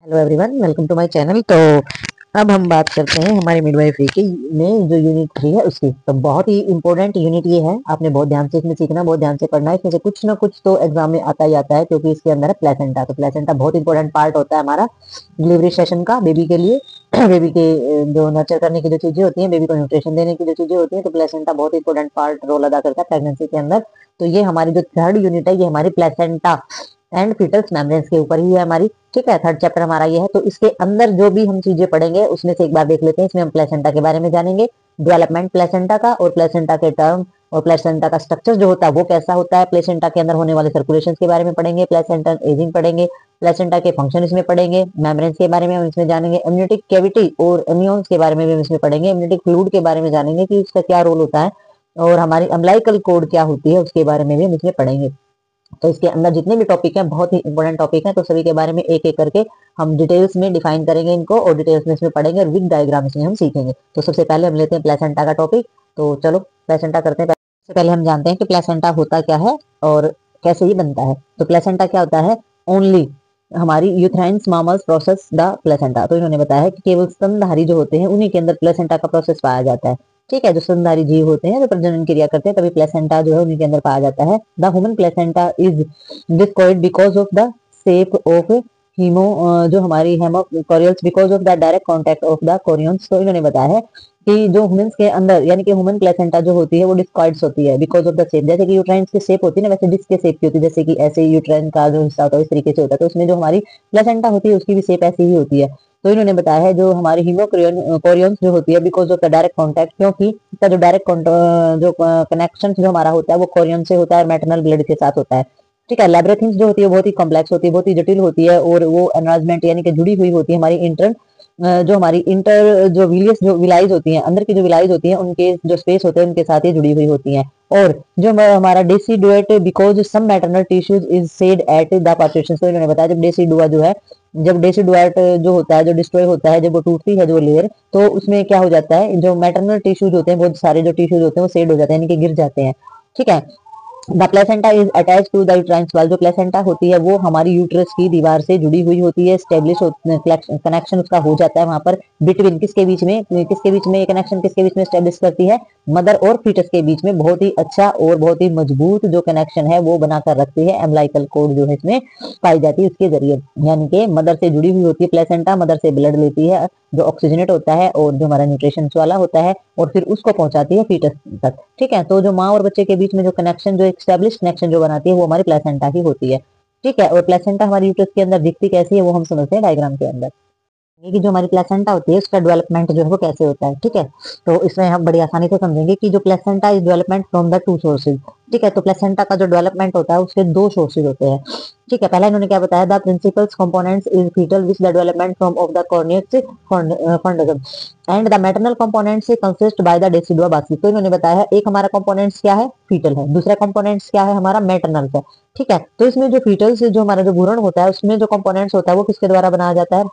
Hello everyone, welcome to my channel. तो अब हम बात करते हैं हमारी मिडवाइफरी की में जो यूनिट 3 है उसकी। तो बहुत ही इंपॉर्टेंट यूनिट ये है, आपने बहुत ध्यान से इसमें सीखना, बहुत ध्यान से पढ़ना है। इसमें से कुछ ना कुछ तो एग्जाम में आता ही आता है, क्योंकि इसके अंदर है प्लेसेंटा। तो प्लेसेंटा बहुत इंपॉर्टेंट पार्ट होता है हमारा डिलीवरी सेशन का, बेबी के लिए। बेबी के जो नर्चर करने की जो चीजें होती हैं, बेबी को न्यूट्रिशन देने की जो चीजें होती हैं, तो प्लेसेंटा बहुत इंपॉर्टेंट पार्ट रोल अदा करता है प्रेगनेंसी के अंदर। तो ये हमारी जो थर्ड यूनिट है, ये हमारी प्लेसेंटा एंड फीटल्स मेम्ब्रेन्स के ऊपर ही है हमारी। ठीक है, थर्ड चैप्टर हमारा ये है। तो इसके अंदर जो भी हम चीजें पढ़ेंगे उसमें से एक बार देख लेते हैं। इसमें हम प्लेसेंटा के बारे में जानेंगे, डेवलपमेंट प्लेसेंटा का, और प्लेसेंटा के टर्म और प्लेसेंटा का स्ट्रक्चर जो होता है वो कैसा होता है, प्लेसेंटा के अंदर होने वाले सर्कुलेशन के बारे में पढ़ेंगे, प्लेसेंटा एजिंग पढ़ेंगे, प्लेसेंटा के फंक्शन इसमें पढ़ेंगे, मेम्ब्रेन्स के बारे में हम इसमें जानेंगे, इम्यूनिटिक कैविटी और इम्यून्स के बारे में भी हम इसमें पढ़ेंगे, इम्यूनिटिक फ्लूइड के बारे में जानेंगे कि उसका क्या रोल होता है, और हमारी अम्लाइकल कोड क्या होती है उसके बारे में भी हम इसमें पढ़ेंगे। तो इसके अंदर जितने भी टॉपिक हैं बहुत ही इंपॉर्टेंट टॉपिक हैं, तो सभी के बारे में एक एक करके हम डिटेल्स में डिफाइन करेंगे इनको, और डिटेल्स में इसमें पढ़ेंगे, और विद डायग्राम इसमें हम सीखेंगे। तो सबसे पहले हम लेते हैं प्लेसेंटा का टॉपिक। तो चलो प्लेसेंटा करते हैं। सबसे पहले हम जानते हैं कि प्लेसेंटा होता क्या है और कैसे ही बनता है। तो प्लेसेंटा क्या होता है? ओनली हमारी यूथ्राइन्स मामल्स प्रोसेस द प्लेसेंटा। तो इन्होंने बताया है कि केवल स्तनधारी जो होते हैं उन्हीं के अंदर प्लेसेंटा का प्रोसेस पाया जाता है। ठीक है, जो स्तनधारी जीव होते हैं, जो प्रजनन क्रिया करते हैं, तभी प्लेसेंटा जो है उन्हीं के अंदर पाया जाता है। The human placenta is discoid because of the shape of haemo, जो हमारी haemochorials, because of the direct contact of the chorions. तो इन्होंने बताया है कि जो ह्यूमंस के अंदर यानी कि ह्यूमन प्लेसेंटा जो होती है वो डिस्कॉइड्स होती है बिकॉज ऑफ द शेप। जैसे कि यूट्राइन्स की शेप होती है ना, वैसे डिस्क के शेप की होती है। जैसे कि ऐसे यूट्राइन का जो हिस्सा होता है इस तरीके से होता है, तो उसमें जो हमारी प्लेसेंटा होती है उसकी भी शेप ऐसी ही होती है। तो इन्होंने बताया है जो हमारी हीमोकोरियंस जो होती है because of the direct contact, क्योंकि इसका जो डायरेक्ट जो कनेक्शन जो हमारा होता है वो कोरियन से होता है, मैटरनल ब्लड के साथ होता है। ठीक है, लैब्रेथिन्स जो होती है बहुत ही कॉम्प्लेक्स होती है, बहुत ही जटिल होती है, और वो एनलार्जमेंट यानी कि जुड़ी हुई होती है हमारी जो हमारी इंटर जो विलियस जो विलाइज होती हैं, अंदर की जो विलाइज होती हैं उनके जो स्पेस होते हैं उनके साथ ही जुड़ी हुई होती हैं। और जो हमारा deciduate because some maternal tissues is shed at the partition. तो इन्होंने बताया जब डेसीडुआ जो है, जब डेसीडुएट जो होता है, जो डिस्ट्रॉय होता है, जब वो टूटती है जो लेयर, तो उसमें क्या हो जाता है, जो मैटरनल टिश्यूज होते हैं, बहुत सारे जो टिश्यूज होते हैं वो सेड हो जाते हैं यानी कि गिर जाते हैं। ठीक है, the placenta is attach to the uterine wall. जो प्लेसेंटा होती है वो हमारी यूट्रस की दीवार से जुड़ी हुई होती है, स्टेब्लिश कनेक्शन उसका हो जाता है वहां पर बिटवीन, किसके बीच में, ये कनेक्शन किसके बीच में स्टेब्लिश करती है, मदर और फीटस के बीच में। बहुत ही अच्छा और बहुत ही मजबूत जो कनेक्शन है वो बनाकर रखती है, एम्लाइकल कोड जो है इसमें पाई जाती है उसके जरिए। यानी कि मदर से जुड़ी हुई होती है प्लेसेंटा, मदर से ब्लड लेती है जो ऑक्सीजनेट होता है और जो हमारा न्यूट्रिशन वाला होता है, और फिर उसको पहुंचाती है फीटस तक। ठीक है, तो जो माँ और बच्चे के बीच में जो कनेक्शन, जो स्टेब्लिश कनेक्शन जो बनाती है वो हमारी प्लेसेंटा ही होती है। ठीक है, और प्लेसेंटा हमारी यूट्रस के अंदर दिखती कैसी है वो हम समझते हैं डायग्राम के अंदर। ये कि जो हमारी प्लेसेंटा होती है उसका डेवलपमेंट जो है वो कैसे होता है। ठीक है, तो इसमें हम बड़ी आसानी से समझेंगे कि जो placenta is development from the two sources. ठीक है, तो प्लेसेंटा का जो डेवलपमेंट होता है उसके दो सोर्सेज होते हैं। ठीक है, पहला इन्होंने क्या बताया, the principal components is fetal which the development from of the chorion frondosum and the maternal components consist by the decidua basalis. तो इन्होंने बताया है एक हमारा कंपोनेंट्स क्या है, फीटल है, दूसरा कंपोनेंट्स क्या है हमारा, मैटरनल है। ठीक है, तो इसमें जो फीटल से जो हमारा जो भ्रूण होता है उसमें जो कंपोनेंट्स होता है वो किसके द्वारा बनाया जाता है,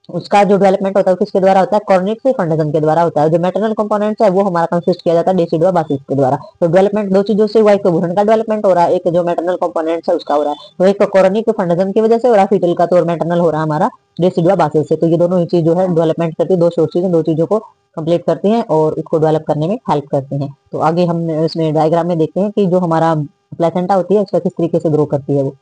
उसका जो डेवलपमेंट होता है किसके द्वारा होता है, कॉर्निक से फंडजन के द्वारा होता है। जो मैटरनल कंपोनेंट्स है वो हमारा कंसिस्ट किया जाता है डेसिडुआ बासिस के द्वारा। तो डेवलपमेंट दो चीजों से हुआ, एक तो भ्रूण का डेवलपमेंट हो रहा है, एक जो मैटरनल कंपोनेंट्स है उसका हो रहा है। तो एक तो कॉर्निक फंडजन की वजह से हो रहा है फीटल का, तो और मैटरनल हो रहा है हमारा डेसिडुआ बासिस से। तो ये दोनों ही चीज जो है डेवलपमेंट करती है, दो सोर्सेज दो चीजों को कंप्लीट करती हैं और उसको डेवलप करने में हेल्प करती हैं। तो आगे हम इसमें डायग्राम में देखते हैं कि जो हमारा प्लेसेंटा होती है उसका किस तरीके से ग्रो करती है वो।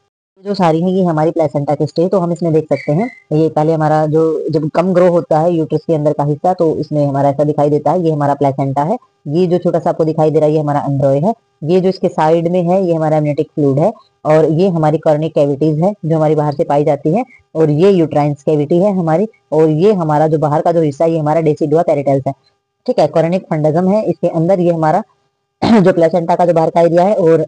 जो सारी है ये हमारी प्लेसेंटा के स्टेज। तो हम इसमें देख सकते हैं, ये पहले हमारा जो जब कम ग्रो होता है यूट्रस के अंदर का हिस्सा, तो इसमें हमारा ऐसा दिखाई देता है, ये हमारा प्लेसेंटा है। ये जो छोटा सा आपको दिखाई दे रहा है ये हमारा एम्ब्रॉय है। ये जो इसके साइड में है ये हमारा एमनियोटिक फ्लूइड है, और ये हमारी कॉर्निक कैविटीज है जो हमारी बाहर से पाई जाती है, और ये यूट्राइन्स कैविटी है हमारी, और ये हमारा जो बाहर का जो हिस्सा ये हमारा डेसिडुआ पेरिटल्स है। ठीक है, कॉर्निक फंडजम है इसके अंदर, ये हमारा जो प्लेसेंटा का जो बाहर का एरिया है, और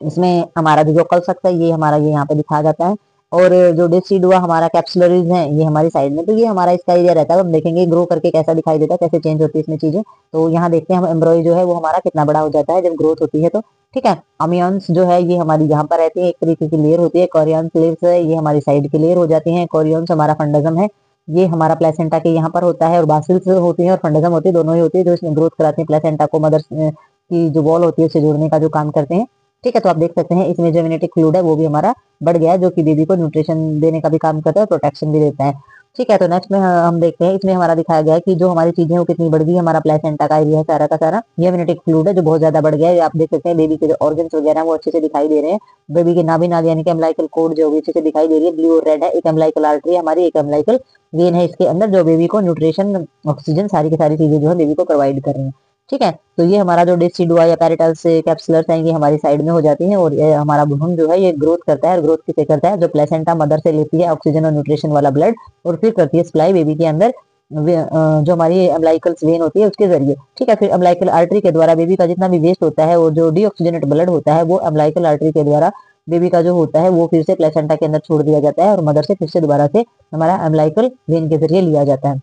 इसमें हमारा जो कल सकता है ये हमारा ये यहाँ पे दिखाया जाता है, और जो डेसिडुआ हमारा कैप्सुलरीज है ये हमारी साइड में। तो ये हमारा इसका एरिया रहता है। हम देखेंगे ग्रो करके कैसा दिखाई देता है, कैसे चेंज होती है इसमें चीजें। तो यहाँ देखते हैं हम एम्ब्रॉय जो है वो हमारा कितना बड़ा हो जाता है जब ग्रोथ होती है। तो ठीक है, अमियंस जो है ये हमारी यहाँ पर रहती है, एक तरीके की लेयर होती है। कोरियंस लेयर्स है ये हमारी साइड की लेयर हो जाती है। कोरियंस हमारा फंडजम है, ये हमारा प्लेसेंटा के यहाँ पर होता है, और बासिल्स होती है और फंडजम होती है, दोनों ही होती है जो इसमें ग्रोथ कराती है प्लेसेंटा को मदर की जो वॉल होती है उससे जोड़ने का जो काम करते हैं। ठीक है। तो आप देख सकते हैं इसमें जो इम्यूनिटिक फ्लूइड है वो भी हमारा बढ़ गया है, जो कि बेबी को न्यूट्रिशन देने का भी काम करता है, प्रोटेक्शन भी देता है। ठीक है। तो नेक्स्ट में हम देखते हैं, इसमें हमारा दिखाया गया है कि जो हमारी चीजें वो कितनी बढ़ गई है। हमारा प्लेसेंटा का एरिया है सारा का सारा, ये इम्यूनिटिक फ्लूइड है जो बहुत ज्यादा बढ़ गया है। आप देख सकते हैं बेबी के जो ऑर्गन्स वगैरह हैं वो अच्छे से दिखाई दे रहे हैं। बेबी के नाभि नाल यानी कि अम्बिलिकल कोर्ड जो भी अच्छे से दिखाई दे रही है, ब्लू और रेड है। एक अम्बिलिकल आर्टरी हमारी, एक अम्बिलिकल वेन है इसके अंदर, जो बेबी को न्यूट्रिशन, ऑक्सीजन, सारी की सारी चीजें जो है बेबी को प्रोवाइड कर रही है। ठीक है। तो ये हमारा जो डेसिडुआ या पैरेटल से कैप्सुलर्स हैं ये हमारी साइड में हो जाती हैं, और ये हमारा भ्रूण जो है ये ग्रोथ करता है। और ग्रोथ किसे करता है? जो प्लेसेंटा मदर से लेती है ऑक्सीजन और न्यूट्रिशन वाला ब्लड, और फिर करती है सप्लाई बेबी के अंदर जो हमारी अम्बिलिकल वेन होती है उसके जरिए। ठीक है। फिर अम्बिलिकल आर्टरी के द्वारा बेबी का जितना भी वेस्ट होता है और जो डीऑक्सीजनेट ब्लड होता है वो अम्बिलिकल आर्टरी के द्वारा बेबी का जो होता है वो फिर से प्लेसेंटा के अंदर छोड़ दिया जाता है, और मदर से फिर से दोबारा से हमारा अम्बिलिकल वेन के जरिए लिया जाता है।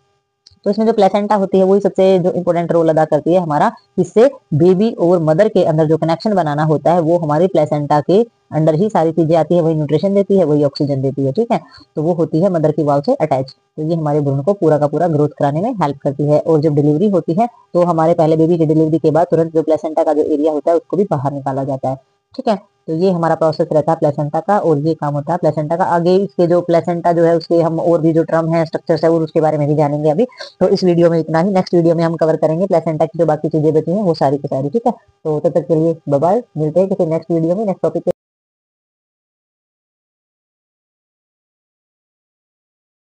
तो इसमें जो प्लेसेंटा होती है वही सबसे जो इंपॉर्टेंट रोल अदा करती है हमारा, इससे बेबी और मदर के अंदर जो कनेक्शन बनाना होता है वो हमारी प्लेसेंटा के अंदर ही सारी चीजें आती है, वही न्यूट्रिशन देती है, वही ऑक्सीजन देती है। ठीक है। तो वो होती है मदर की वाल्व से अटैच। तो ये हमारे भ्रूण को पूरा का पूरा ग्रोथ कराने में हेल्प करती है। और जब डिलीवरी होती है तो हमारे पहले बेबी की डिलीवरी के बाद तुरंत जो प्लेसेंटा का जो एरिया होता है उसको भी बाहर निकाला जाता है। ठीक है। तो ये हमारा प्रोसेस रहता है प्लेसेंटा का, और ये काम होता है प्लेसेंटा का। आगे इसके जो प्लेसेंटा जो है उसके हम और भी जो टर्म है, स्ट्रक्चर्स है, और उसके बारे में भी जानेंगे अभी। तो इस वीडियो में इतना ही। नेक्स्ट वीडियो में हम कवर करेंगे प्लेसेंटा की जो बाकी चीजें बची हैं वो सारी की सारी। ठीक है। तो तब तक के लिए बाय बाय, मिलते हैं किसी नेक्स्ट वीडियो में नेक्स्ट टॉपिक के